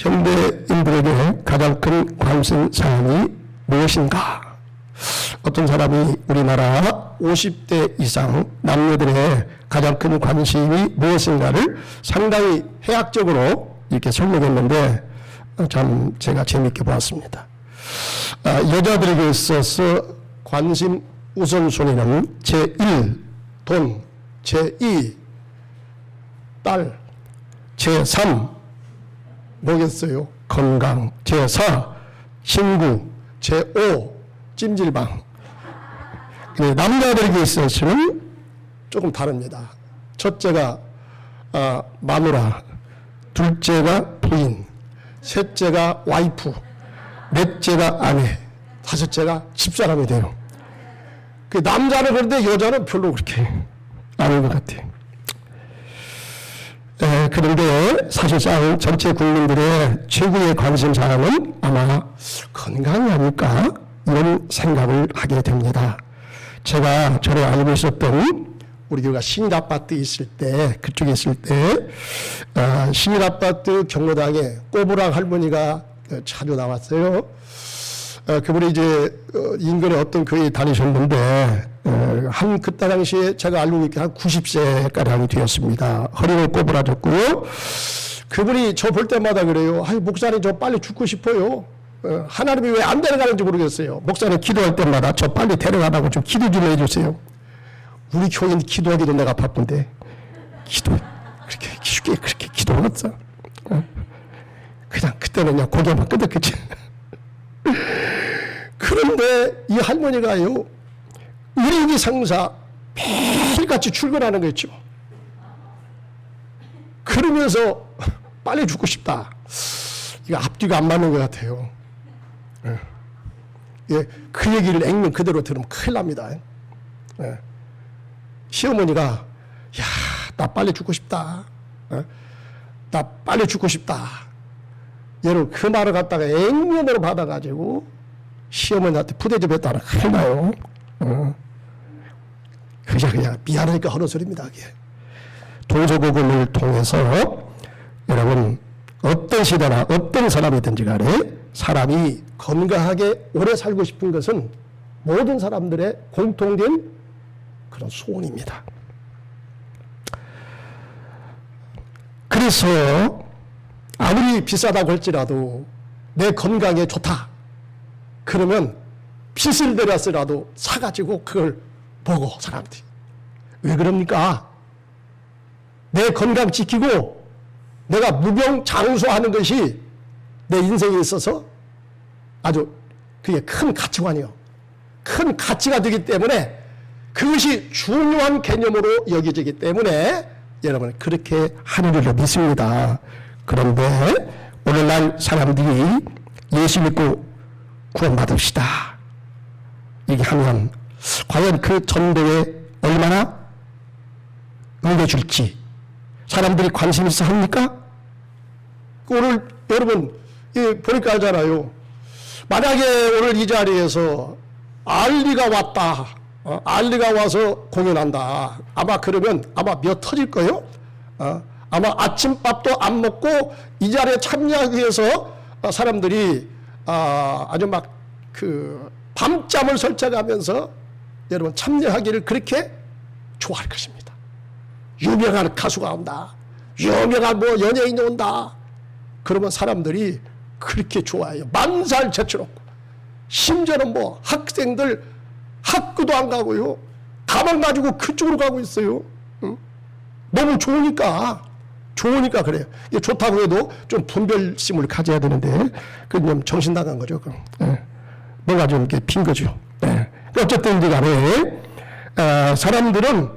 현대인들에게 가장 큰 관심 사항이 무엇인가? 어떤 사람이 우리나라 50대 이상 남녀들의 가장 큰 관심이 무엇인가를 상당히 해학적으로 이렇게 설명했는데 참 제가 재미있게 보았습니다. 여자들에게 있어서 관심 우선순위는 제1, 돈, 제2, 딸, 제3, 뭐겠어요? 건강, 제4, 친구, 제5, 찜질방. 남자들에게 있어서는 조금 다릅니다. 첫째가 마누라, 둘째가 부인, 셋째가 와이프, 넷째가 아내, 다섯째가 집사람이 돼요. 그 남자는 그런데 여자는 별로 그렇게 아닌 것 같아요. 그런데 사실상 전체 국민들의 최고의 관심사항은 아마 건강이 아닐까 이런 생각을 하게 됩니다. 제가 전에 알고 있었던 우리 교회가 신일아파트 있을 때, 그쪽에 있을 때 신일아파트 경로당에 꼬부랑 할머니가 자주 나왔어요. 그분이 이제 인근에 어떤 교회에 다니셨는데 그때 당시에 제가 알고 있기에 한 90세가량이 되었습니다. 허리를 꼬부라졌고요. 그분이 저 볼 때마다 그래요. 아유, 목사님 저 빨리 죽고 싶어요. 하나님이 왜 안 데려가는지 모르겠어요. 목사님 기도할 때마다 저 빨리 데려가라고 좀 기도 좀 해주세요. 우리 교인 기도하기도 내가 바쁜데 기도 그렇게 쉽게 그렇게 기도를 했어. 그냥 그때는 그냥 고개만 끄덕끄지. 그런데 이 할머니가요, 의료기 상사 매일같이 출근하는 거 있죠. 그러면서 빨리 죽고 싶다. 이거 앞뒤가 안 맞는 것 같아요. 예, 그 얘기를 액면 그대로 들으면 큰일 납니다. 예. 시어머니가, 야, 나 빨리 죽고 싶다. 나 빨리 죽고 싶다. 여러분, 그 말을 갖다가 액면으로 받아가지고 시어머니한테 푸대접 했다라 큰일 나요. 그냥 미안하니까 하는 소리입니다. 그게. 동서고금을 통해서 여러분 어떤 시대나 어떤 사람이든지 간에 사람이 건강하게 오래 살고 싶은 것은 모든 사람들의 공통된 그런 소원입니다. 그래서 아무리 비싸다고 할지라도 내 건강에 좋다. 그러면 빚을 내려서라도 사가지고 그걸 보고 사람들이. 왜 그럽니까? 내 건강 지키고 내가 무병장수하는 것이 내 인생에 있어서 아주 그게 큰 가치관이요. 큰 가치가 되기 때문에 그것이 중요한 개념으로 여겨지기 때문에 여러분 그렇게 하는 줄로 믿습니다. 그런데 오늘날 사람들이 예수 믿고 구원받읍시다. 얘기하면 과연 그 전도에 얼마나 응해줄지 사람들이 관심 있어 합니까? 오늘 여러분 보니까 알잖아요. 만약에 오늘 이 자리에서 알리가 왔다. 알리가 와서 공연한다. 아마 그러면 아마 몇 터질 거예요. 아마 아침밥도 안 먹고 이 자리에 참여하기 위해서 사람들이 아주 막 그 밤잠을 설쳐가면서 여러분 참여하기를 그렇게 좋아할 것입니다. 유명한 가수가 온다. 유명한 뭐 연예인이 온다. 그러면 사람들이 그렇게 좋아해요. 만살 제쳐놓고. 심지어는 뭐 학생들 학교도 안 가고요. 가방 가지고 그쪽으로 가고 있어요. 응? 너무 좋으니까 그래요. 이게 좋다고 해도 좀 분별심을 가져야 되는데 그건 좀 정신 나간 거죠. 뭔가 좀 이렇게 핀 거죠. 어쨌든 간에 사람들은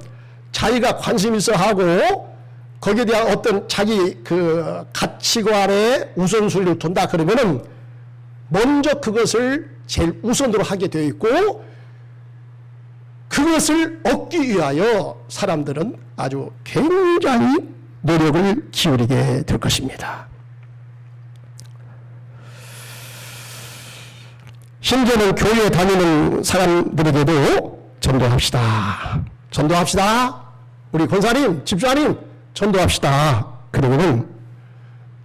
자기가 관심 있어 하고 거기에 대한 어떤 자기 그 가치관에 우선순위를 둔다 그러면은 먼저 그것을 제일 우선으로 하게 되어 있고 그것을 얻기 위하여 사람들은 아주 굉장히 노력을 기울이게 될 것입니다. 심지어는 교회에 다니는 사람들에게도 전도합시다. 전도합시다. 우리 권사님, 집사님 전도합시다. 그러면은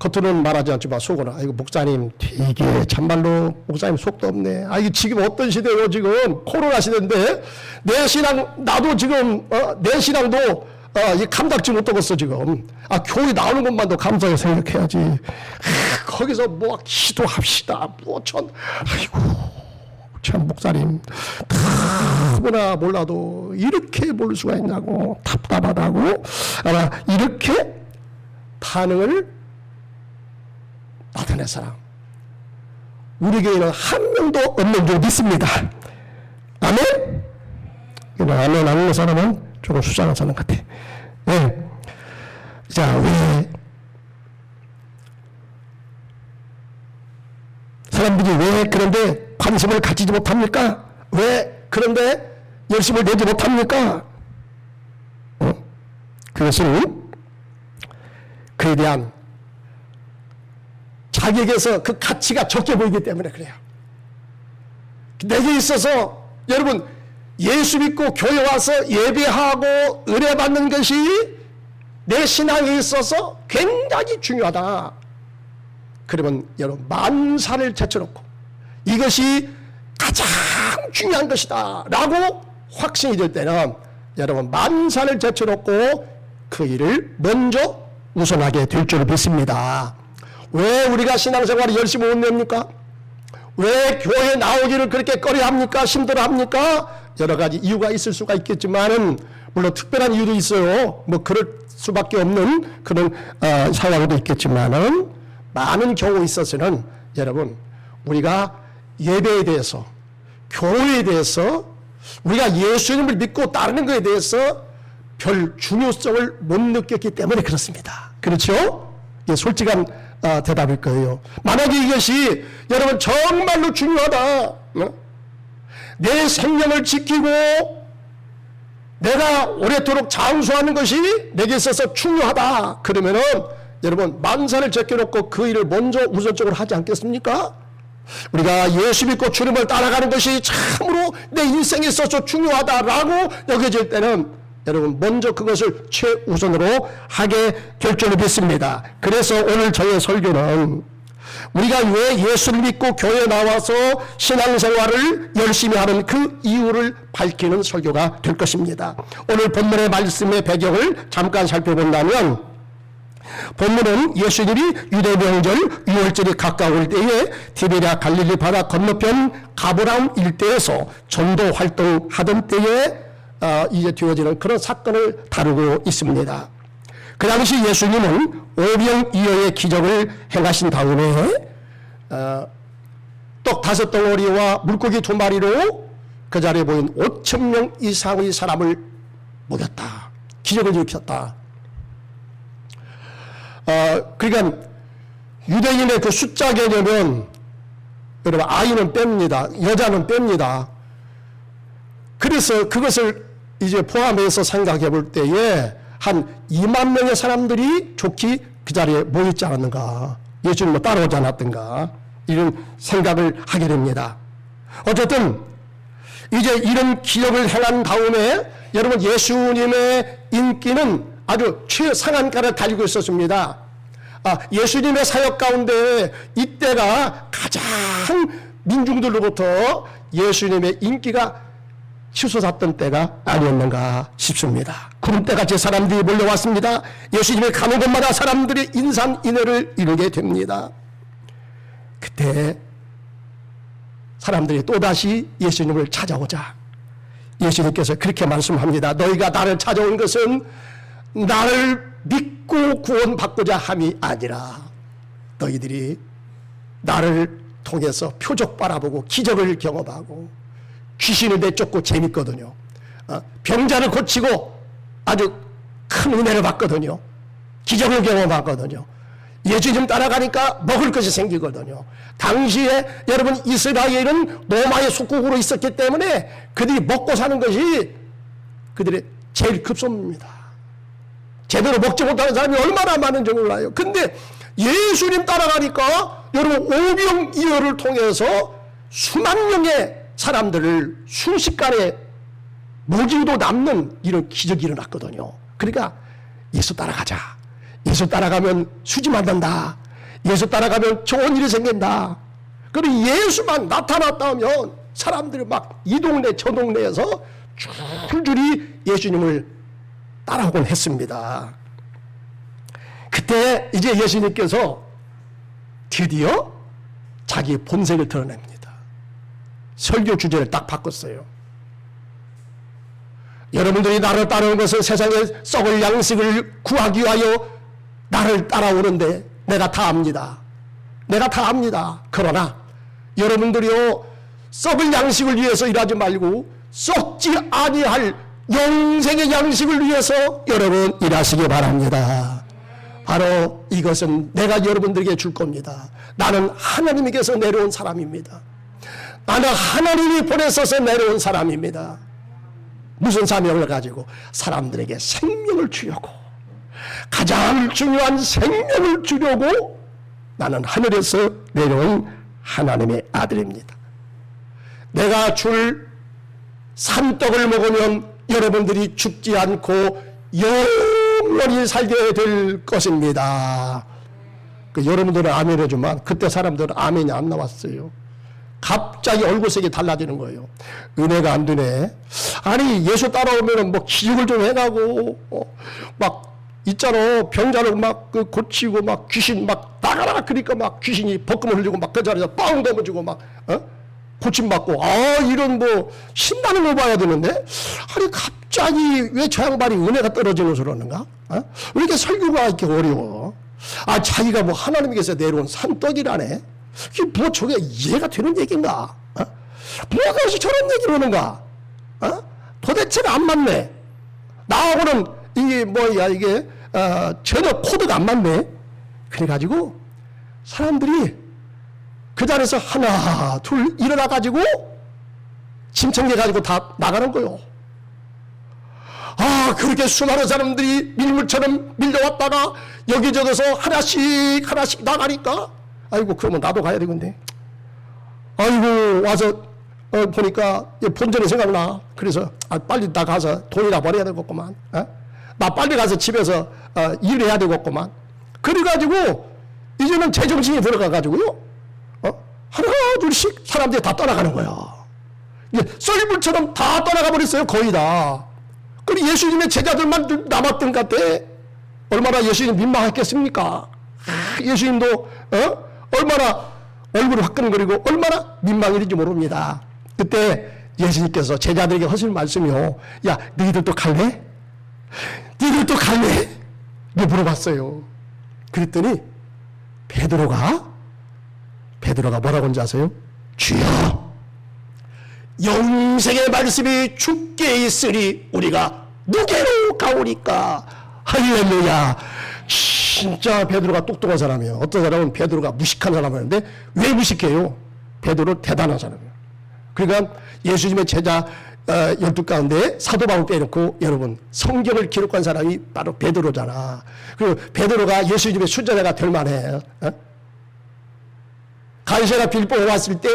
겉으로는 말하지 않지만 속으로 아이고 목사님 되게 참말로 목사님 속도 없네. 아 이게 지금 어떤 시대예요? 지금 코로나 시대인데 내 신앙 나도 지금 내 신앙도 이 감당지 못하겠어 지금. 아 교회 나오는 것만도 감사하게 생각해야지. 거기서 뭐 기도합시다. 아이고 참 목사님 다구나 몰라도 이렇게 볼 수가 있냐고 답답하다고 아마 이렇게 반응을 나타낼 사람 우리 교회는 한 명도 없는 줄 믿습니다. 아멘? 아멘 안 하는 사람은 조금 수상한 사람 같아. 네. 자, 왜 사람들이 왜 그런데 관심을 가지지 못합니까? 왜 그런데 열심을 내지 못합니까? 그것은 그에 대한 자기에게서 그 가치가 적게 보이기 때문에 그래요. 내게 있어서 여러분 예수 믿고 교회 와서 예배하고 은혜 받는 것이 내 신앙에 있어서 굉장히 중요하다. 그러면 여러분 만사를 제쳐놓고 이것이 가장 중요한 것이다 라고 확신이 될 때는 여러분 만사를 제쳐놓고 그 일을 먼저 우선하게 될 줄 믿습니다. 왜 우리가 신앙생활을 열심히 못 냅니까? 왜 교회 나오기를 그렇게 꺼려합니까? 힘들어합니까? 여러 가지 이유가 있을 수가 있겠지만은 물론 특별한 이유도 있어요. 뭐 그럴 수밖에 없는 그런 상황도 있겠지만은 많은 경우에 있어서는 여러분 우리가 예배에 대해서 교회에 대해서 우리가 예수님을 믿고 따르는 것에 대해서 별 중요성을 못 느꼈기 때문에 그렇습니다. 그렇죠? 예, 솔직한 대답일 거예요. 만약에 이것이 여러분 정말로 중요하다. 내 생명을 지키고 내가 오래도록 장수하는 것이 내게 있어서 중요하다. 그러면은 여러분 만사를 제껴놓고 그 일을 먼저 우선적으로 하지 않겠습니까? 우리가 예수 믿고 주님을 따라가는 것이 참으로 내 인생에 있어서 중요하다라고 여겨질 때는 여러분 먼저 그것을 최우선으로 하게 될 줄 믿습니다. 그래서 오늘 저의 설교는 우리가 왜 예수를 믿고 교회에 나와서 신앙생활을 열심히 하는 그 이유를 밝히는 설교가 될 것입니다. 오늘 본문의 말씀의 배경을 잠깐 살펴본다면 본문은 예수님이 유대 명절 6월절이 가까울 때에 디베랴 갈릴리 바다 건너편 가브라움 일대에서 전도 활동하던 때에 이제 되어지는 그런 사건을 다루고 있습니다. 그 당시 예수님은 오병이어의 기적을 행하신 다음에 떡 5덩어리와 물고기 2마리로 그 자리에 모인 5,000명 이상의 사람을 먹였다. 기적을 일으켰다. 그러니까 유대인의 그 숫자 개념은 여러분 아이는 뺍니다. 여자는 뺍니다. 그래서 그것을 이제 포함해서 생각해 볼 때에 한 2만 명의 사람들이 좋게 그 자리에 모였지 않았는가. 예수님을 따라오지 않았던가. 이런 생각을 하게 됩니다. 어쨌든 이제 이런 기적을 행한 다음에 여러분 예수님의 인기는 아주 최상한가를 달리고 있었습니다. 예수님의 사역 가운데 이때가 가장 민중들로부터 예수님의 인기가 치솟았던 때가 아니었는가 싶습니다. 구름대같이 사람들이 몰려왔습니다. 예수님이 가는 곳마다 사람들이 인산인해를 이루게 됩니다. 그때 사람들이 또다시 예수님을 찾아오자 예수님께서 그렇게 말씀합니다. 너희가 나를 찾아온 것은 나를 믿고 구원받고자 함이 아니라 너희들이 나를 통해서 표적 바라보고 기적을 경험하고 귀신을 내쫓고 재밌거든요. 병자를 고치고 아주 큰 은혜를 받거든요. 기적을 경험하거든요. 예수님 따라가니까 먹을 것이 생기거든요. 당시에 여러분 이스라엘은 로마의 속국으로 있었기 때문에 그들이 먹고 사는 것이 그들의 제일 급소입니다. 제대로 먹지 못하는 사람이 얼마나 많은지 몰라요. 근데 예수님 따라가니까 여러분 오병이어를 통해서 수만 명의 사람들을 순식간에 먹이도 남는 이런 기적이 일어났거든요. 그러니까 예수 따라가자. 예수 따라가면 수지 만난다. 예수 따라가면 좋은 일이 생긴다. 그리고 예수만 나타났다 하면 사람들이 막 이 동네 저 동네에서 줄줄이 예수님을 따라오곤 했습니다. 그때 이제 예수님께서 드디어 자기 본색을 드러냅니다. 설교 주제를 딱 바꿨어요. 여러분들이 나를 따르는 것은 세상에 썩을 양식을 구하기 위하여 나를 따라오는데 내가 다 압니다. 내가 다 압니다. 그러나 여러분들이요, 썩을 양식을 위해서 일하지 말고 썩지 아니할 영생의 양식을 위해서 여러분 일하시기 바랍니다. 바로 이것은 내가 여러분들에게 줄 겁니다. 나는 하나님께서 내려온 사람입니다. 나는 하나님이 보내셔서 내려온 사람입니다. 무슨 사명을 가지고? 사람들에게 생명을 주려고, 가장 중요한 생명을 주려고 나는 하늘에서 내려온 하나님의 아들입니다. 내가 줄 산떡을 먹으면 여러분들이 죽지 않고 영원히 살게 될 것입니다. 여러분들은 아멘 해주면 그때 사람들은 아멘이 안 나왔어요. 갑자기 얼굴색이 달라지는 거예요. 은혜가 안 되네. 아니 예수 따라오면 뭐 기적을 좀 해가고 막 있잖아, 병자를 막 고치고 막 귀신 막 나가라 그러니까 막 귀신이 벗금을 흘리고 막 그 자리에서 뻥 넘어지고 막 고침받고, 이런 뭐 신나는 거 봐야 되는데, 아니 갑자기 왜 저 양반이 은혜가 떨어지는 소리 하는가? 왜 이렇게 설교가 이렇게 어려워? 자기가 뭐 하나님께서 내려온 산떡이라네. 이게 뭐 저게 이해가 되는 얘기인가? 뭐가 그래서 저런 얘기를 하는가? 도대체가 안 맞네. 나하고는 이게 뭐야 이게 전혀 코드가 안 맞네. 그래가지고 사람들이 그 자리에서 하나 둘 일어나가지고 침청해가지고 다 나가는 거요. 그렇게 수많은 사람들이 밀물처럼 밀려왔다가 여기저기서 하나씩 나가니까, 아이고 그러면 나도 가야 되겠네. 아이고 와서 보니까 본전이 생각나. 그래서 빨리 나 가서 돈이나 벌어야 되겠구만. 나 빨리 가서 집에서 일해야 되겠구만. 그래가지고 이제는 제정신이 들어가가지고요, 하나 둘씩 사람들이 다 떠나가는 거야. 썰물처럼 다 떠나가 버렸어요, 거의 다. 그리고 예수님의 제자들만 남았던 것 같아. 얼마나 예수님 민망했겠습니까? 예수님도 얼마나 얼굴이 화끈거리고 얼마나 민망했는지 모릅니다. 그때 예수님께서 제자들에게 하신 말씀이요, 야 너희들도 갈래? 너희들도 갈래? 이렇게 물어봤어요. 그랬더니 베드로가 뭐라고 한지 아세요? 주여, 영생의 말씀이 주께 있으리 우리가 누게로 가오리까. 할렐루야. 진짜 베드로가 똑똑한 사람이에요. 어떤 사람은 베드로가 무식한 사람이었는데 왜 무식해요? 베드로 대단한 사람이에요. 그러니까 예수님의 제자 12 가운데 사도 바울 빼놓고 여러분 성경을 기록한 사람이 바로 베드로잖아. 그리고 베드로가 예수님의 순자자가 될 만해. 가이사랴 빌보에 왔을 때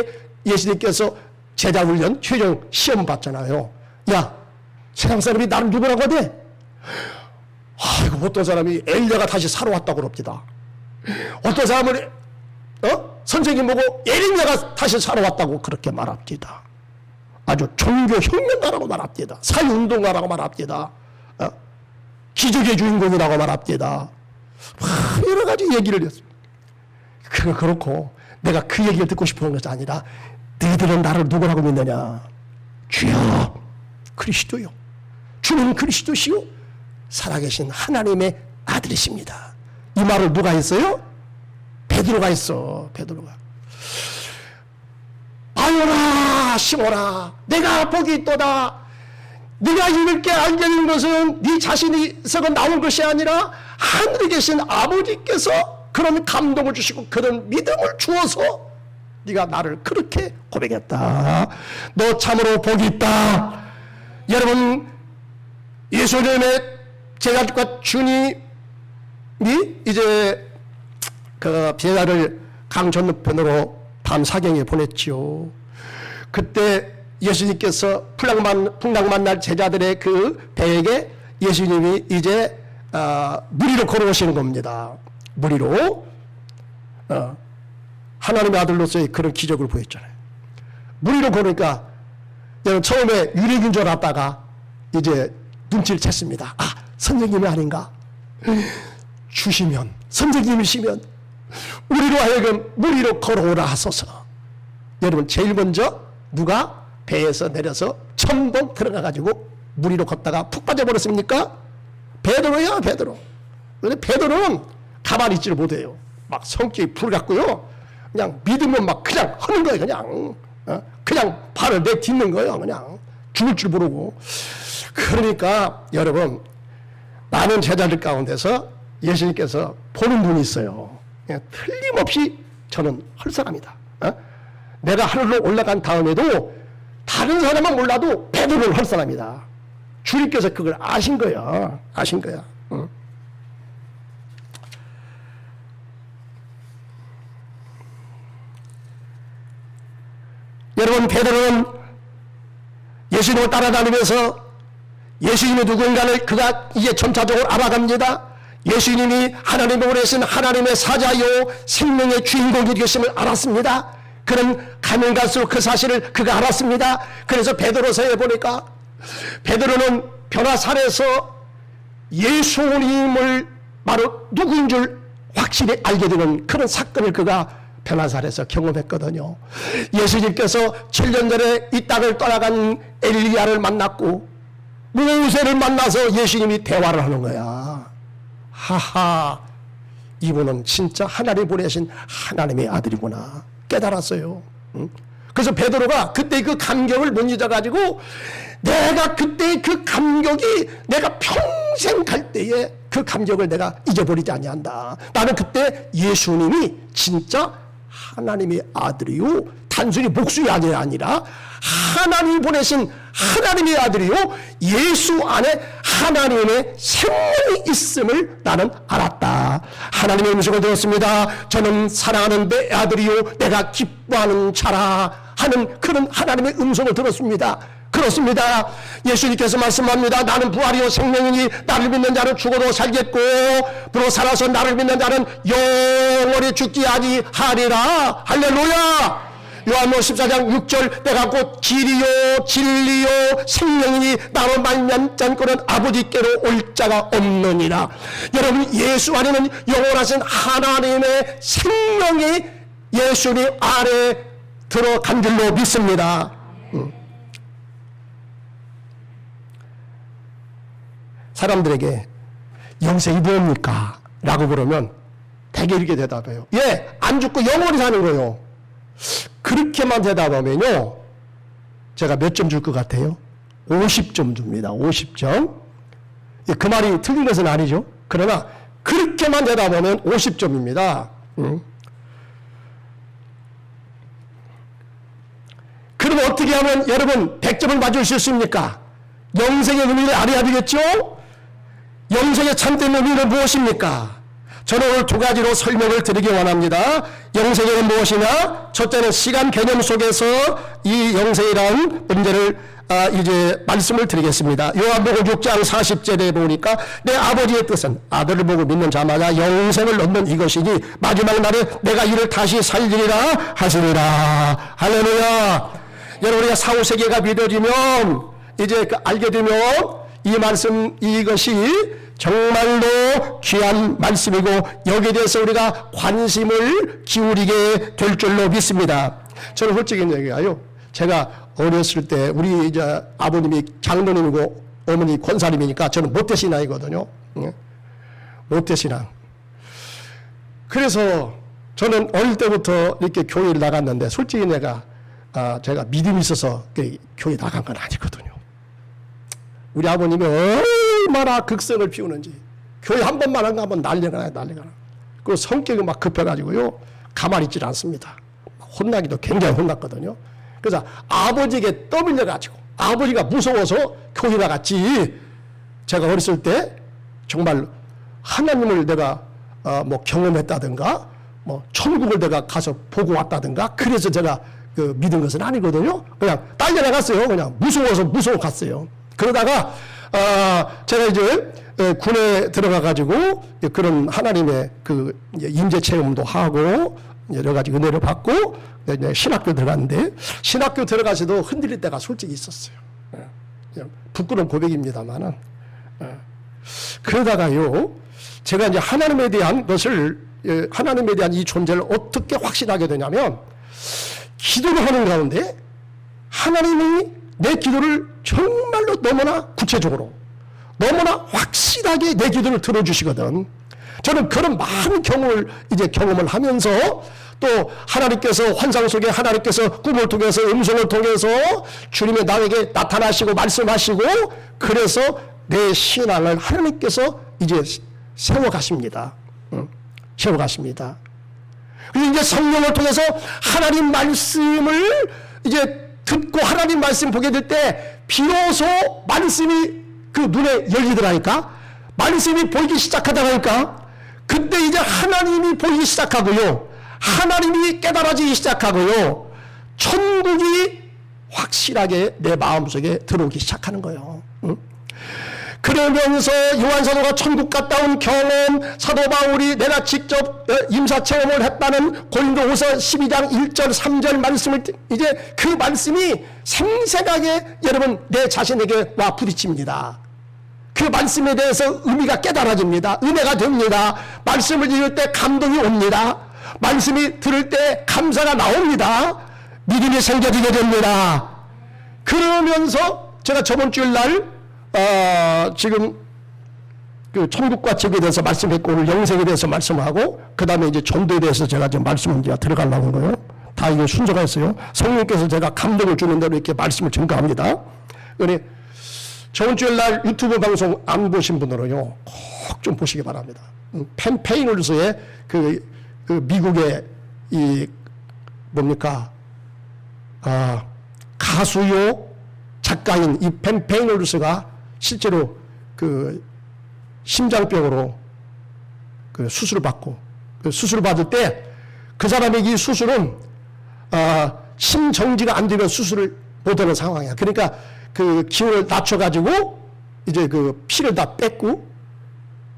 예수님께서 제자 훈련 최종 시험 받잖아요. 야, 세상 사람이 나를 누구라고 하대? 아이고, 어떤 사람이 엘리야가 다시 살아왔다고 그럽니다. 어떤 사람은 선생님 보고 에리야가 다시 살아왔다고 그렇게 말합니다. 아주 종교 혁명가라고 말합니다. 사회운동가라고 말합니다. 기적의 주인공이라고 말합니다. 여러 가지 얘기를 했습니다. 그렇고 내가 그 얘기를 듣고 싶은 것이 아니라, 너희들은 나를 누구라고 믿느냐? 주여 그리스도요, 주는 그리스도시요 살아계신 하나님의 아들이십니다. 이 말을 누가 했어요? 베드로가 했어. 베드로가. 아유라 시모라, 내가 복이 있도다. 네가 이렇게 알게 된 것은 네 자신이서가 나온 것이 아니라 하늘에 계신 아버지께서 그런 감동을 주시고 그런 믿음을 주어서 네가 나를 그렇게 고백했다. 너 참으로 복이 있다. 여러분, 예수님의 제자들과 주님이 이제 그 제자를 강 건너편으로 밤 사경에 보냈지요. 그때 예수님께서 풍랑 만날 제자들의 그 배에게 예수님이 이제 무리로 걸어오시는 겁니다. 무리로. 하나님의 아들로서의 그런 기적을 보였잖아요. 물 위로 걸으니까 여러분 처음에 유리인 줄 알았다가 이제 눈치를 챘습니다. 아, 선생님이 아닌가? 주시면, 선생님이시면 우리로 하여금 물 위로 걸어오라 하소서. 여러분 제일 먼저 누가 배에서 내려서 첨벙 들어가가지고 물 위로 걷다가 푹 빠져버렸습니까? 베드로야, 베드로. 근데 베드로는 가만히 있지를 못해요. 막 성격이 불같고요. 그냥 믿으면 막 그냥 하는 거예요. 그냥 그냥 발을 내딛는 거예요. 그냥 죽을 줄 모르고. 그러니까 여러분 많은 제자들 가운데서 예수님께서 보는 분이 있어요. 틀림없이 저는 헐떡합니다. 내가 하늘로 올라간 다음에도 다른 사람은 몰라도 베드로는 헐떡합니다. 주님께서 그걸 아신 거야. 아신 거야. 여러분 베드로는 예수님을 따라다니면서 예수님이 누군가를 그가 이제 점차적으로 알아갑니다. 예수님이 하나님의 보내신 하나님의 사자요 생명의 주인공이 되심을 알았습니다. 그런 가면 갈수록 그 사실을 그가 알았습니다. 그래서 베드로서에 보니까 베드로는 변화산에서 예수님을 바로 누구인 줄 확실히 알게 되는 그런 사건을 그가 변화산에서 경험했거든요. 예수님께서 7년 전에 이 땅을 떠나간 엘리야를 만났고 모세를 만나서 예수님이 대화를 하는 거야. 하하, 이분은 진짜 하나님 보내신 하나님의 아들이구나 깨달았어요. 그래서 베드로가 그때 그 감격을 못 잊어가지고 내가 그때 그 감격이 내가 평생 갈 때에 그 감격을 내가 잊어버리지 아니한다. 나는 그때 예수님이 진짜 하나님의 아들이요 단순히 목숨이 아니라 하나님이 보내신 하나님의 아들이요 예수 안에 하나님의 생명이 있음을 나는 알았다. 하나님의 음성을 들었습니다. 저는 사랑하는 내 아들이요 내가 기뻐하는 자라 하는 그런 하나님의 음성을 들었습니다. 그렇습니다. 예수님께서 말씀합니다. 나는 부활이요 생명이니 나를 믿는 자는 죽어도 살겠고 부로 살아서 나를 믿는 자는 영원히 죽지 아니하리라. 할렐루야. 요한복음 14장 6절 내가 곧 길이요 진리요 생명이니 나로 말미암지 않고는 아버지께로 올 자가 없느니라. 여러분 예수 안에는 영원하신 하나님의 생명이 예수님 안에 들어간 줄로 믿습니다. 사람들에게 영생이 뭡니까? 라고 물으면 대개 이렇게 대답해요. 예, 안 죽고 영원히 사는 거예요. 그렇게만 대답하면요 제가 몇 점 줄 것 같아요? 50점 줍니다. 50점. 예, 그 말이 틀린 것은 아니죠. 그러나 그렇게만 대답하면 50점입니다. 그럼 어떻게 하면 여러분 100점을 맞을 수 있습니까? 영생의 의미를 알아야 되겠죠? 영생의 참된 의미는 무엇입니까? 저는 오늘 두 가지로 설명을 드리기 원합니다. 영생이 무엇이냐? 첫째는 시간 개념 속에서 이 영생이라는 문제를 이제 말씀을 드리겠습니다. 요한복음 6장 40절에 보니까 내 아버지의 뜻은 아들을 보고 믿는 자마다 영생을 얻는 이것이니 마지막 날에 내가 이를 다시 살리리라 하시니라. 할렐루야. 여러분 우리가 사후세계가 믿어지면 이제 알게 되면 이 말씀 이것이 정말로 귀한 말씀이고 여기에 대해서 우리가 관심을 기울이게 될 줄로 믿습니다. 저는 솔직히 얘기해요. 제가 어렸을 때 우리 이제 아버님이 장로님이고 어머니 권사님이니까 저는 모태신앙이거든요. 모태신앙. 그래서 저는 어릴 때부터 이렇게 교회를 나갔는데 솔직히 제가 믿음이 있어서 교회 나간 건 아니거든요. 우리 아버님이 얼마나 극성을 피우는지 교회 한 번만 안 가면 난리가 나요. 그리고 성격이 막 급해가지고요 가만히 있질 않습니다. 혼나기도 굉장히 혼났거든요. 그래서 아버지에게 떠밀려가지고 아버지가 무서워서 교회 나갔지. 제가 어렸을 때 정말 하나님을 내가 뭐 경험했다든가 뭐 천국을 내가 가서 보고 왔다든가 그래서 제가 믿은 것은 아니거든요. 그냥 딸려나갔어요. 그냥 무서워 갔어요. 그러다가 제가 이제 군에 들어가 가지고 그런 하나님의 그 임재 체험도 하고 여러 가지 은혜를 받고 신학교 들어갔는데, 신학교 들어가서도 흔들릴 때가 솔직히 있었어요. 부끄러운 고백입니다만은. 그러다가요, 제가 이제 하나님에 대한 것을, 하나님에 대한 이 존재를 어떻게 확신하게 되냐면, 기도를 하는 가운데 하나님이 내 기도를 정말로 너무나 구체적으로, 너무나 확실하게 내 기도를 들어주시거든. 저는 그런 많은 경험을 하면서, 또 하나님께서 환상 속에 하나님께서 꿈을 통해서 음성을 통해서 주님의 나에게 나타나시고 말씀하시고, 그래서 내 신앙을 하나님께서 이제 세워가십니다. 세워가십니다. 그리고 이제 성령을 통해서 하나님 말씀을 이제 듣고 하나님 말씀 보게 될 때 비로소 말씀이 그 눈에 열리더라니까. 말씀이 보이기 시작하더라니까. 그때 이제 하나님이 보이기 시작하고요, 하나님이 깨달아지기 시작하고요, 천국이 확실하게 내 마음속에 들어오기 시작하는 거예요. 그러면서 요한사도가 천국 갔다 온 경험, 사도 바울이 내가 직접 임사체험을 했다는 고린도후서 12장 1절 3절 말씀을, 이제 그 말씀이 생생하게 여러분 내 자신에게 와 부딪힙니다. 그 말씀에 대해서 의미가 깨달아집니다. 은혜가 됩니다. 말씀을 읽을 때 감동이 옵니다. 말씀이 들을 때 감사가 나옵니다. 믿음이 생겨지게 됩니다. 그러면서 제가 저번 주일 날 지금 그 천국과 지옥에 대해서 말씀했고, 오늘 영생에 대해서 말씀하고, 그 다음에 이제 전도에 대해서 제가 지금 말씀을 이제 들어가려고 거예요. 다 이게 순서가 있어요. 성령께서 제가 감동을 주는 대로 이렇게 말씀을 증거합니다. 그러니 저번 주일 날 유튜브 방송 안 보신 분들은요, 꼭 좀 보시기 바랍니다. 펜 페이널스의 그 미국의 이 뭡니까 가수요 작가인 이 펜 페이널스가 실제로 그 심장병으로 그 수술을 받고, 그 수술을 받을 때 그 사람의 이 수술은 심정지가 안 되면 수술을 못하는 상황이야. 그러니까 그 기운을 낮춰가지고 이제 그 피를 다 뺐고,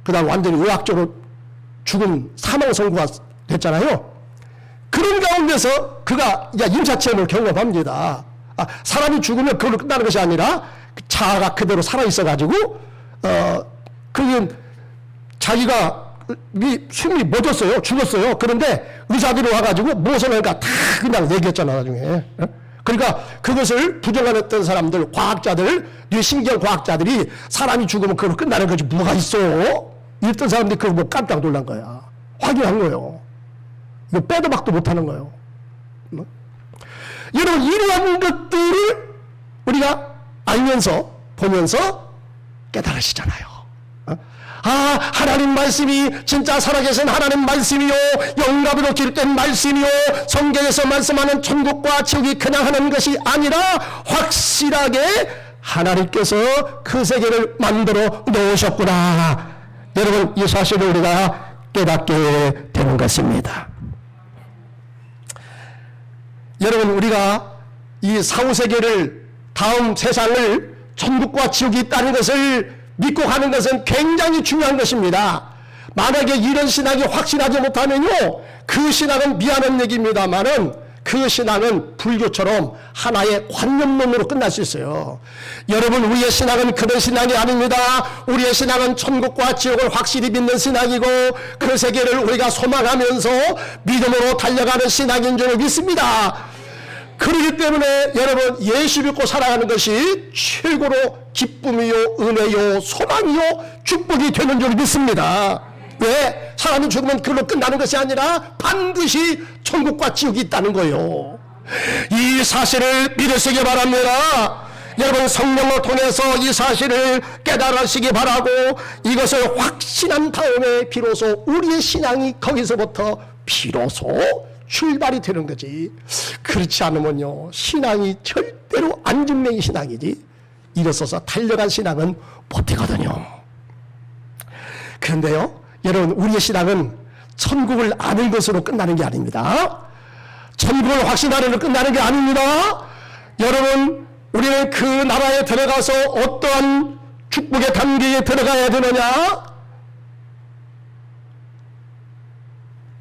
그 다음 완전히 의학적으로 죽은 사망 선고가 됐잖아요. 그런 가운데서 그가 임사체험을 경험합니다. 사람이 죽으면 그걸로 끝나는 것이 아니라 자아가 그대로 살아있어가지고 그게 자기가 숨이 멎었어요. 죽었어요. 그런데 의사들이 와가지고 무엇을 할까 다 그냥 얘기했잖아 나중에. 그러니까 그것을 부정하였던 사람들, 과학자들, 뇌신경 과학자들이 사람이 죽으면 그걸로 끝나는 거지 뭐가 있어? 이랬던 사람들이 그걸 뭐 깜짝 놀란 거야. 확인한 거예요. 이거 빼도 박도 못하는 거예요. 여러분, 이러한 것들을 우리가 알면서 보면서 깨달으시잖아요. 하나님 말씀이 진짜 살아계신 하나님 말씀이요, 영감으로 기록된 말씀이요, 성경에서 말씀하는 천국과 지옥이 그냥 하는 것이 아니라 확실하게 하나님께서 그 세계를 만들어 놓으셨구나. 여러분, 이 사실을 우리가 깨닫게 되는 것입니다. 여러분, 우리가 이 사후세계를, 다음 세상을, 천국과 지옥이 있다는 것을 믿고 가는 것은 굉장히 중요한 것입니다. 만약에 이런 신앙이 확실하지 못하면요, 그 신앙은 미안한 얘기입니다만은 그 신앙은 불교처럼 하나의 관념론으로 끝날 수 있어요. 여러분, 우리의 신앙은 그런 신앙이 아닙니다. 우리의 신앙은 천국과 지옥을 확실히 믿는 신앙이고, 그 세계를 우리가 소망하면서 믿음으로 달려가는 신앙인 줄 믿습니다. 그렇기 때문에 여러분, 예수 믿고 살아가는 것이 최고로 기쁨이요, 은혜요, 소망이요, 축복이 되는 줄 믿습니다. 왜? 사람이 죽으면 그걸로 끝나는 것이 아니라 반드시 천국과 지옥이 있다는 거예요. 이 사실을 믿으시기 바랍니다. 여러분, 성령을 통해서 이 사실을 깨달으시기 바라고, 이것을 확신한 다음에 비로소 우리의 신앙이 거기서부터 비로소 출발이 되는 거지. 그렇지 않으면요, 신앙이 절대로 안중맹이 신앙이지 일어서서 달려간 신앙은 못되거든요. 그런데요, 여러분, 우리의 신앙은 천국을 아는 것으로 끝나는 게 아닙니다. 천국을 확신하는 것으로 끝나는 게 아닙니다. 여러분, 우리는 그 나라에 들어가서 어떠한 축복의 단계에 들어가야 되느냐?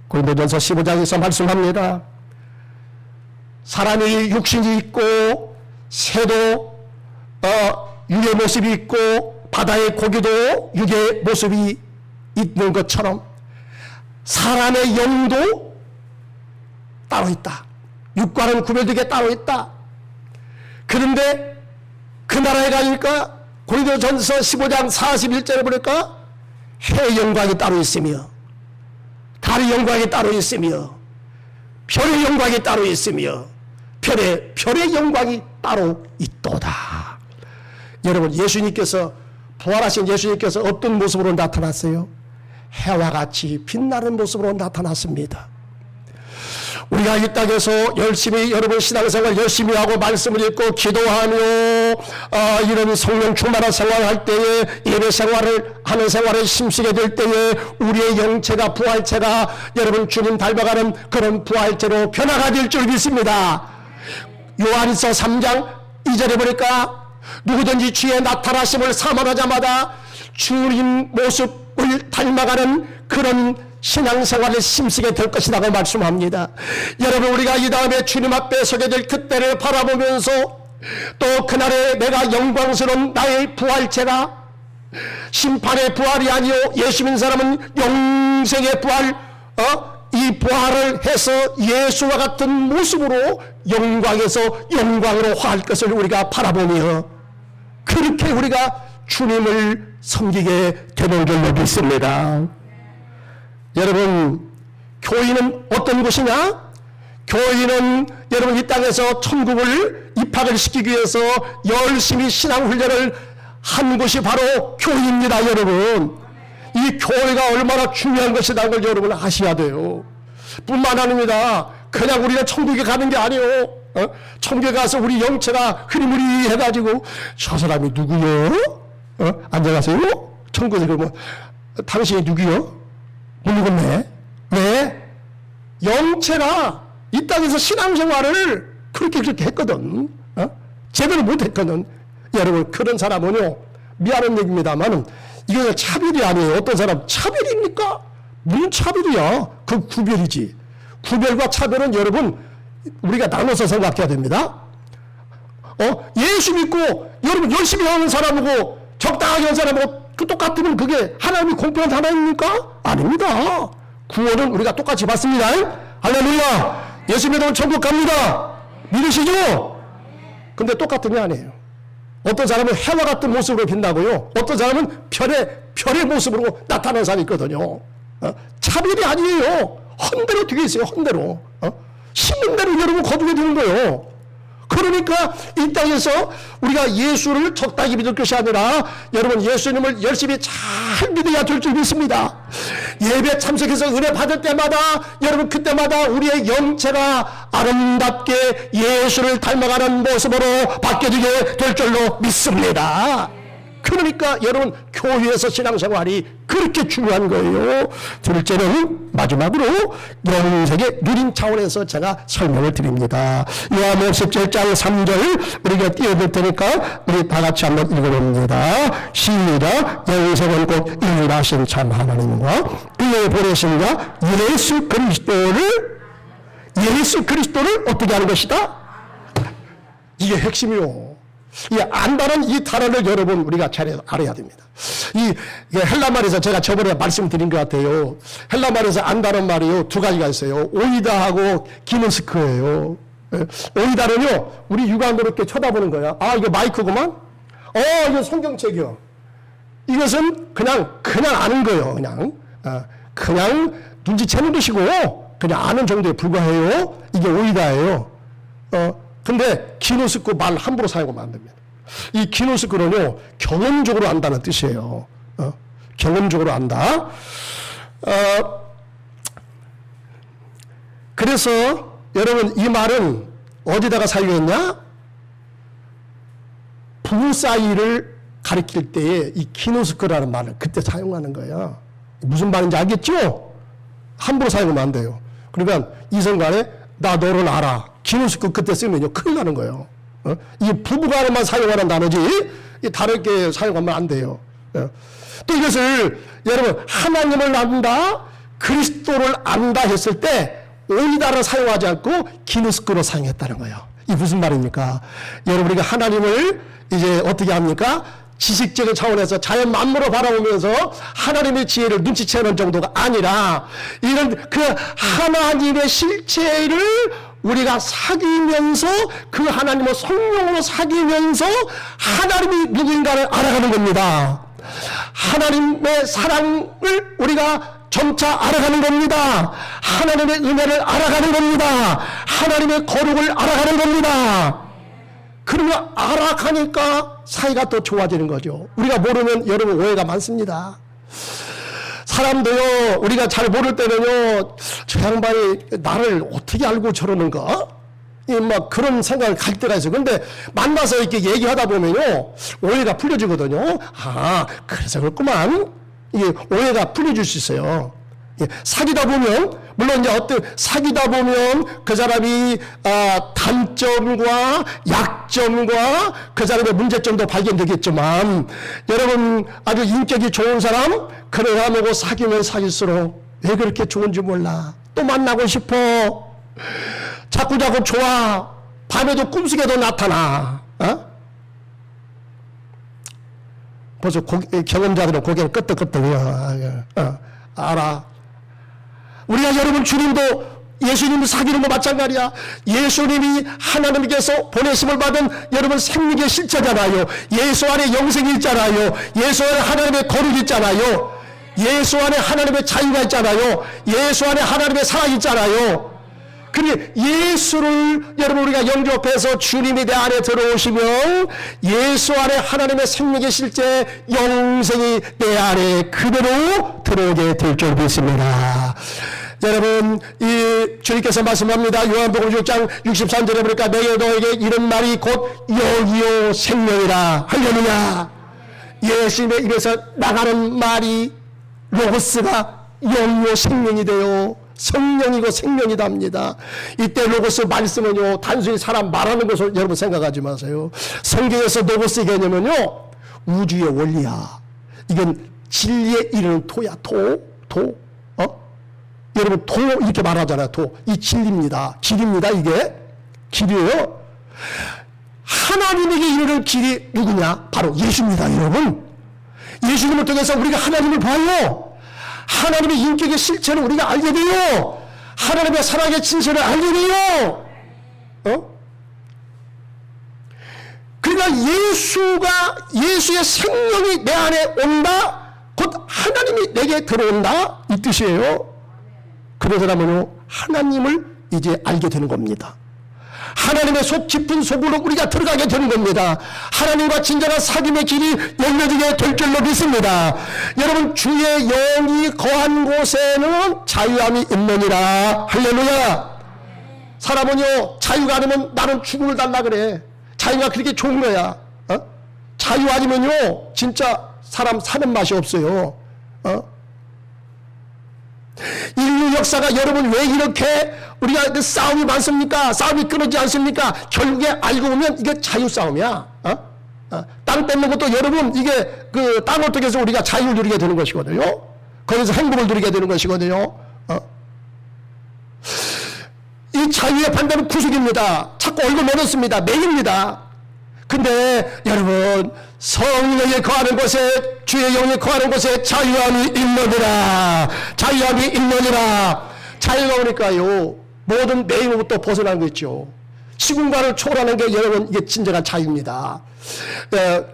고린도전서 15장에서 말씀합니다. 사람이 육신이 있고 새도 육의 모습이 있고 바다의 고기도 육의 모습이 있는 것처럼 사람의 영도 따로 있다. 육과는 구별되게 따로 있다. 그런데 그 나라에 가니까 고린도전서 15장 41절에 보니까 해의 영광이 따로 있으며 달의 영광이 따로 있으며 별의 영광이 따로 있으며 별의 영광이 따로 있도다. 여러분, 예수님께서 부활하신 예수님께서 어떤 모습으로 나타났어요? 해와 같이 빛나는 모습으로 나타났습니다. 우리가 이 땅에서 열심히 여러분 신앙생활 열심히 하고 말씀을 읽고 기도하며 이런 성령 충만한 생활할 때에 예배 생활을 하는 생활을 힘쓰게 될 때에 우리의 영체가 부활체가 여러분 주님 닮아가는 그런 부활체로 변화가 될 줄 믿습니다. 요한일서 3장 2절에 보니까 누구든지 주의 나타나심을 사모하자마자 주님 모습을 닮아가는 그런 신앙생활을 힘쓰게 될 것이라고 말씀합니다. 여러분, 우리가 이 다음에 주님 앞에 서게 될 그때를 바라보면서 또 그날에 내가 영광스러운 나의 부활체가 심판의 부활이 아니요 예수 믿는 사람은 영생의 부활 이 부활을 해서 예수와 같은 모습으로 영광에서 영광으로 화할 것을 우리가 바라보며 그렇게 우리가 주님을 섬기게 되는 줄로 믿습니다. 여러분, 교회는 어떤 곳이냐? 교회는 여러분 이 땅에서 천국을 입학을 시키기 위해서 열심히 신앙훈련을 한 곳이 바로 교회입니다. 여러분, 이 교회가 얼마나 중요한 것이라는 걸 여러분 아셔야 돼요. 뿐만 아닙니다. 그냥 우리가 천국에 가는 게 아니에요. 천국에 가서 우리 영체가 흐리무리 해가지고 저 사람이 누구요? 앉아가세요. 천국에 그러면 당신이 누구요? 모르겠네. 왜? 영체가 이 땅에서 신앙생활을 그렇게 했거든. 제대로 못했거든. 여러분, 그런 사람은요, 미안한 얘기입니다만 이거 차별이 아니에요. 어떤 사람 차별입니까? 무슨 차별이야? 그 구별이지. 구별과 차별은 여러분 우리가 나눠서 생각해야 됩니다. 예수 믿고 여러분 열심히 하는 사람하고 적당하게 하는 사람하고 똑같으면 그게 하나님이 공평한 하나님입니까? 아닙니다. 구원은 우리가 똑같이 받습니다. 할렐루야. 예수 믿으면 천국 갑니다. 믿으시죠? 근데 똑같은 게 아니에요. 어떤 사람은 해와 같은 모습으로 빛나고요. 어떤 사람은 별의 모습으로 나타나는 사람이 있거든요. 차별이 아니에요. 헌대로 되어 있어요. 헌대로. 심는 대로 여러분 거두게 되는 거예요. 그러니까 이 땅에서 우리가 예수를 적당히 믿을 것이 아니라 여러분 예수님을 열심히 잘 믿어야 될 줄 믿습니다. 예배 참석해서 은혜 받을 때마다 여러분 그때마다 우리의 영체가 아름답게 예수를 닮아가는 모습으로 바뀌어지게 될 줄로 믿습니다. 그러니까 여러분 교회에서 신앙생활이 그렇게 중요한 거예요. 둘째는 마지막으로 영생의 누림 차원에서 제가 설명을 드립니다. 요한복음 17장 3절 우리가 띄워볼 테니까 우리 다 같이 한번 읽어봅니다. 시작. 영생은 곧 인하신 참 하나님과 그의 보내신 자 예수 그리스도를 어떻게 하는 것이다? 이게 핵심이요. 이 안다는 이 단어를 여러분 우리가 잘 알아야 됩니다. 이 헬라말에서 제가 저번에 말씀드린 것 같아요. 헬라말에서 안다는 말이요 두 가지가 있어요. 오이다하고 기노스크예요. 오이다는요 우리 육안으로 이렇게 쳐다보는 거야. 아 이거 마이크구만. 이거 성경책이요. 이것은 그냥 아는 거예요. 그냥 눈치채는 것이고 그냥 아는 정도에 불과해요. 이게 오이다예요. 근데 기노스크 말 함부로 사용하면 안 됩니다. 이 기노스크는요 경험적으로 안다는 뜻이에요. 경험적으로 안다. 그래서 여러분 이 말은 어디다가 사용했냐? 부부 사이를 가리킬 때에 이 기노스크라는 말을 그때 사용하는 거예요. 무슨 말인지 알겠죠? 함부로 사용하면 안 돼요. 그러니까 이성간에 나 너를 알아. 기노스크 그때 쓰면요 큰일 나는 거예요. 이 부부간에만 사용하는 단어지 다르게 사용하면 안 돼요. 또 이것을 여러분 하나님을 안다, 그리스도를 안다 했을 때 오니다를 사용하지 않고 기누스코로 사용했다는 거예요. 이 무슨 말입니까? 여러분 우리가 하나님을 이제 어떻게 합니까? 지식적인 차원에서 자연 만물을 바라보면서 하나님의 지혜를 눈치채는 정도가 아니라 이런 그 하나님의 실체를 우리가 사귀면서 그 하나님을 성령으로 사귀면서 하나님이 누구인가를 알아가는 겁니다. 하나님의 사랑을 우리가 점차 알아가는 겁니다. 하나님의 은혜를 알아가는 겁니다. 하나님의 거룩을 알아가는 겁니다. 그러면 알아가니까 사이가 더 좋아지는 거죠. 우리가 모르면 여러분 오해가 많습니다. 사람도요, 우리가 잘 모를 때는요, 저 양반이 나를 어떻게 알고 저러는가? 막 그런 생각을 갈 때가 있어요. 근데 만나서 이렇게 얘기하다 보면요, 오해가 풀려지거든요. 아, 그래서 그렇구만. 이게 오해가 풀려질 수 있어요. 사귀다 보면, 물론 이제 사귀다 보면 그 사람이 단점과 약점과 그 사람의 문제점도 발견되겠지만, 여러분 아주 인격이 좋은 사람, 그런 사람하고 사귀면 사귈수록 왜 그렇게 좋은지 몰라. 또 만나고 싶어. 자꾸자꾸 좋아. 밤에도 꿈속에도 나타나. 벌써 경험자들은 고개를 끄덕끄덕해요. 알아. 우리가 여러분 주님도 예수님을 사귀는 거 마찬가지야. 예수님이 하나님께서 보내심을 받은 여러분 생명의 실체잖아요. 예수 안에 영생이 있잖아요. 예수 안에 하나님의 거룩이 있잖아요. 예수 안에 하나님의 자유가 있잖아요. 예수 안에 하나님의 사랑이 있잖아요. 그런데 예수를 여러분 우리가 영접해서 주님이 내 안에 들어오시면 예수 안에 하나님의 생명의 실제 영생이 내 안에 그대로 들어오게 될 줄 믿습니다. 여러분 이 주님께서 말씀합니다. 요한복음 6장 63절에 보니까 내게 너에게 이런 말이 곧 영이요 생명이라. 할렐루야. 예수님의 입에서 나가는 말이 로고스가 영이요 생명이 되어 성령이고 생명이답니다. 이때 로고스 말씀은요, 단순히 사람 말하는 것을 여러분 생각하지 마세요. 성경에서 로고스의 개념은요, 우주의 원리야. 이건 진리에 이르는 토야. 여러분 도 이렇게 말하잖아요. 이 진리입니다. 길입니다. 이게 길이에요. 하나님에게 이르는 길이 누구냐? 바로 예수입니다. 여러분 예수님을 통해서 우리가 하나님을 봐요. 하나님의 인격의 실체를 우리가 알게 돼요. 하나님의 사랑의 진실을 알게 돼요. 그러니까 예수의 생명이 내 안에 온다. 곧 하나님이 내게 들어온다. 이 뜻이에요. 그러더라면요, 하나님을 이제 알게 되는 겁니다. 하나님의 속 깊은 속으로 우리가 들어가게 되는 겁니다. 하나님과 진정한 사귐의 길이 열려지게 될 줄로 믿습니다. 여러분 주의 영이 거한 곳에는 자유함이 있느니라. 할렐루야. 사람은요 자유가 아니면 나는 죽음을 달라 그래. 자유가 그렇게 좋은 거야. 자유 아니면요 진짜 사람 사는 맛이 없어요. 인류 역사가 여러분 왜 이렇게 우리가 싸움이 많습니까? 싸움이 끊어지지 않습니까? 결국에 알고 보면 이게 자유 싸움이야. 땅 뺏는 것도 여러분 이게 그 땅을 통해서 우리가 자유를 누리게 되는 것이거든요. 거기서 행복을 누리게 되는 것이거든요. 이 자유의 반대는 구속입니다. 자꾸 얼굴 멀었습니다. 매입니다. 근데 여러분 성령이 거하는 곳에 주의 영이 거하는 곳에 자유함이 있느니라. 자유함이 있느니라. 자유가 오니까요 모든 매임으로부터 벗어나는 거 있죠. 시공간을 초월하는 게 여러분 이게 진정한 자유입니다.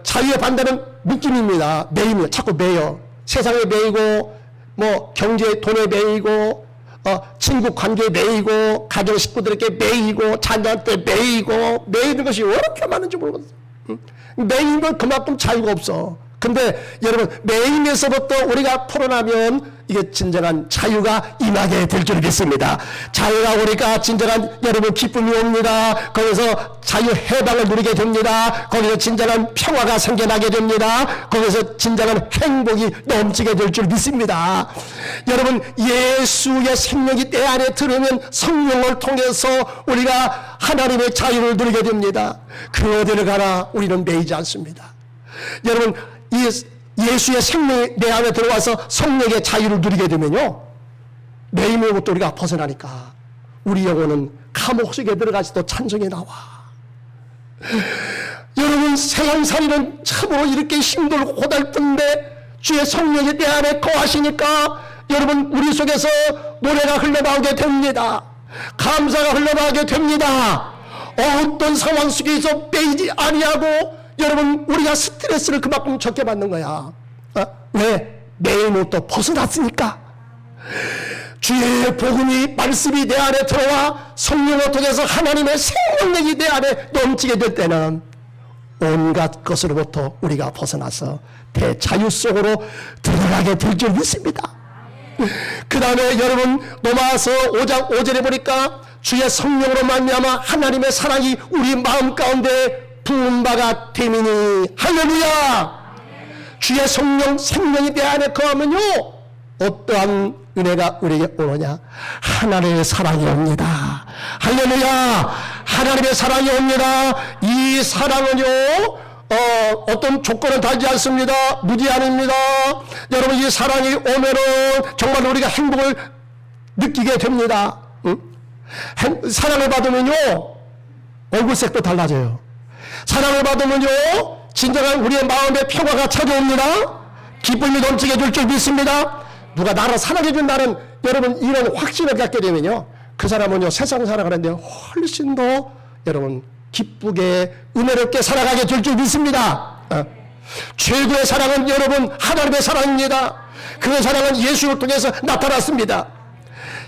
자유의 반대는 묶임입니다. 매임이에요. 자꾸 매여. 세상에 매이고 뭐 경제 돈에 매이고 친구 관계에 매이고 가정 식구들에게 매이고 자녀한테 매이고 매이는 것이 왜 이렇게 많은지 모르겠어요. 매이면 그만큼 자유가 없어. 근데 여러분 매임에서부터 우리가 풀어나면 이게 진정한 자유가 임하게 될 줄 믿습니다. 자유가 오니까 진정한 여러분 기쁨이 옵니다. 거기서 자유 해방을 누리게 됩니다. 거기서 진정한 평화가 생겨나게 됩니다. 거기서 진정한 행복이 넘치게 될 줄 믿습니다. 여러분 예수의 생명이 내 안에 들으면 성령을 통해서 우리가 하나님의 자유를 누리게 됩니다. 그 어디를 가나 우리는 매이지 않습니다. 여러분, 이 예수의 생명이 내 안에 들어와서 성령의 자유를 누리게 되면요, 매일매일부터 우리가 벗어나니까 우리 영혼은 감옥 속에 들어가서도 찬송이 나와. 여러분, 세상살이는 참으로 이렇게 힘들고 고달픈데 주의 성령이 내 안에 거하시니까 여러분, 우리 속에서 노래가 흘러나오게 됩니다. 감사가 흘러나오게 됩니다. 어떤 상황 속에서 빼이지 아니하고 여러분, 우리가 스트레스를 그만큼 적게 받는 거야. 왜? 매일부터 벗어났으니까. 주의 복음이, 말씀이 내 안에 들어와 성령을 통해서 하나님의 생명력이 내 안에 넘치게 될 때는 온갖 것으로부터 우리가 벗어나서 대자유 속으로 들어가게 될 줄 믿습니다. 그 다음에 여러분, 로마서 5장 5절에 보니까 주의 성령으로 말미암아 하나님의 사랑이 우리 마음 가운데 부은 바가 되미니. 할렐루야. 주의 성령, 생명이 내 안에 거하면요, 어떠한 은혜가 우리에게 오느냐? 하나님의 사랑이 옵니다. 할렐루야. 하나님의 사랑이 옵니다. 이 사랑은요, 어떤 조건을 달지 않습니다. 무제한입니다. 여러분, 이 사랑이 오면은 정말 우리가 행복을 느끼게 됩니다. 사랑을 받으면요, 얼굴색도 달라져요. 사랑을 받으면요, 진정한 우리의 마음의 평화가 찾아옵니다. 기쁨이 넘치게 줄 줄 믿습니다. 누가 나를 사랑해 준 나는, 여러분, 이런 확신을 갖게 되면요, 그 사람은요, 세상 살아가는데 훨씬 더 여러분 기쁘게 은혜롭게 살아가게 될 줄 믿습니다. 최고의 사랑은 여러분 하나님의 사랑입니다. 그 사랑은 예수를 통해서 나타났습니다.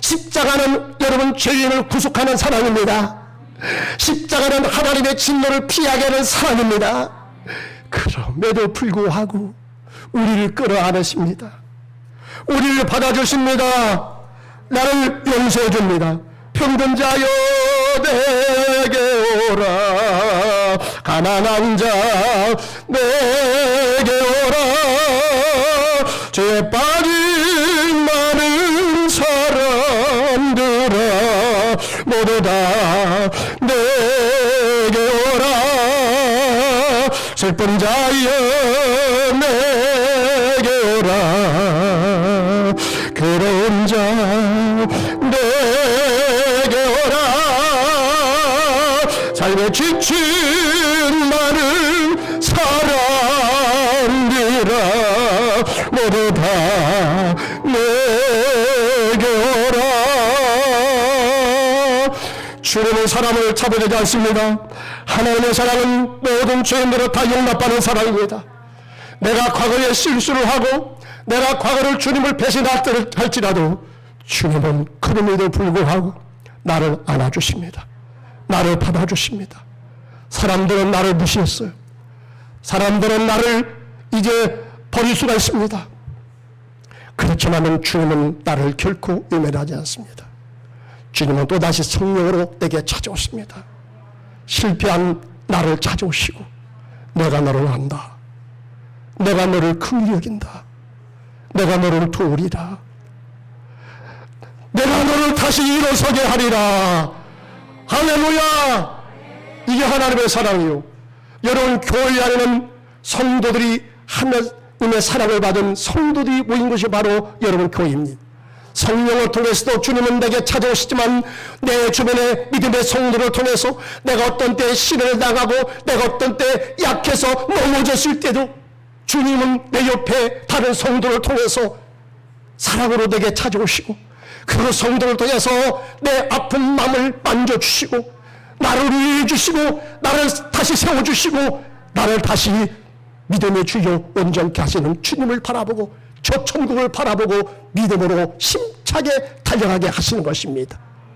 십자가는 여러분 죄인을 구속하는 사랑입니다. 십자가는 하나님의 진노를 피하게 하는 사랑입니다. 그럼에도 불구하고 우리를 끌어안으십니다. 우리를 받아주십니다. 나를 용서해 줍니다. 병든자여 내게 오라, 가난한 자 내게 오라, 죄에 빠진 많은 사람들아 모두 다 내게 오라, 슬픈 자여 내게 오라, 괴로운 자 내게 오라, 삶에 지친 많은 사람들아 모두 다 내게 오라. 주님은 사람을 차별하지 않습니다. 하나님의 사랑은 모든 죄인들을 다 용납하는 사랑입니다. 내가 과거에 실수를 하고 내가 과거를 주님을 배신할지라도 주님은 그럼에도 불구하고 나를 안아주십니다. 나를 받아주십니다. 사람들은 나를 무시했어요. 사람들은 나를 이제 버릴 수가 있습니다. 그렇지만 주님은 나를 결코 외면하지 않습니다. 주님은 또다시 성령으로 내게 찾아오십니다. 실패한 나를 찾아오시고 내가 너를 안다. 내가 너를 긍휼히 여긴다. 내가 너를 도우리라. 내가 너를 다시 일어서게 하리라. 할렐루야. 이게 하나님의 사랑이요. 여러분, 교회 안에는 성도들이 하나님의 사랑을 받은 성도들이 모인 것이 바로 여러분 교회입니다. 성령을 통해서도 주님은 내게 찾아오시지만 내 주변의 믿음의 성도를 통해서 내가 어떤 때 시련을 당하고 내가 어떤 때 약해서 넘어졌을 때도 주님은 내 옆에 다른 성도를 통해서 사랑으로 내게 찾아오시고 그 성도를 통해서 내 아픈 마음을 만져주시고 나를 위해 주시고 나를 다시 세워주시고 나를 다시 믿음의 주요 온전케 하시는 주님을 바라보고 저 천국을 바라보고 믿음으로 힘차게 달려가게 하시는 것입니다.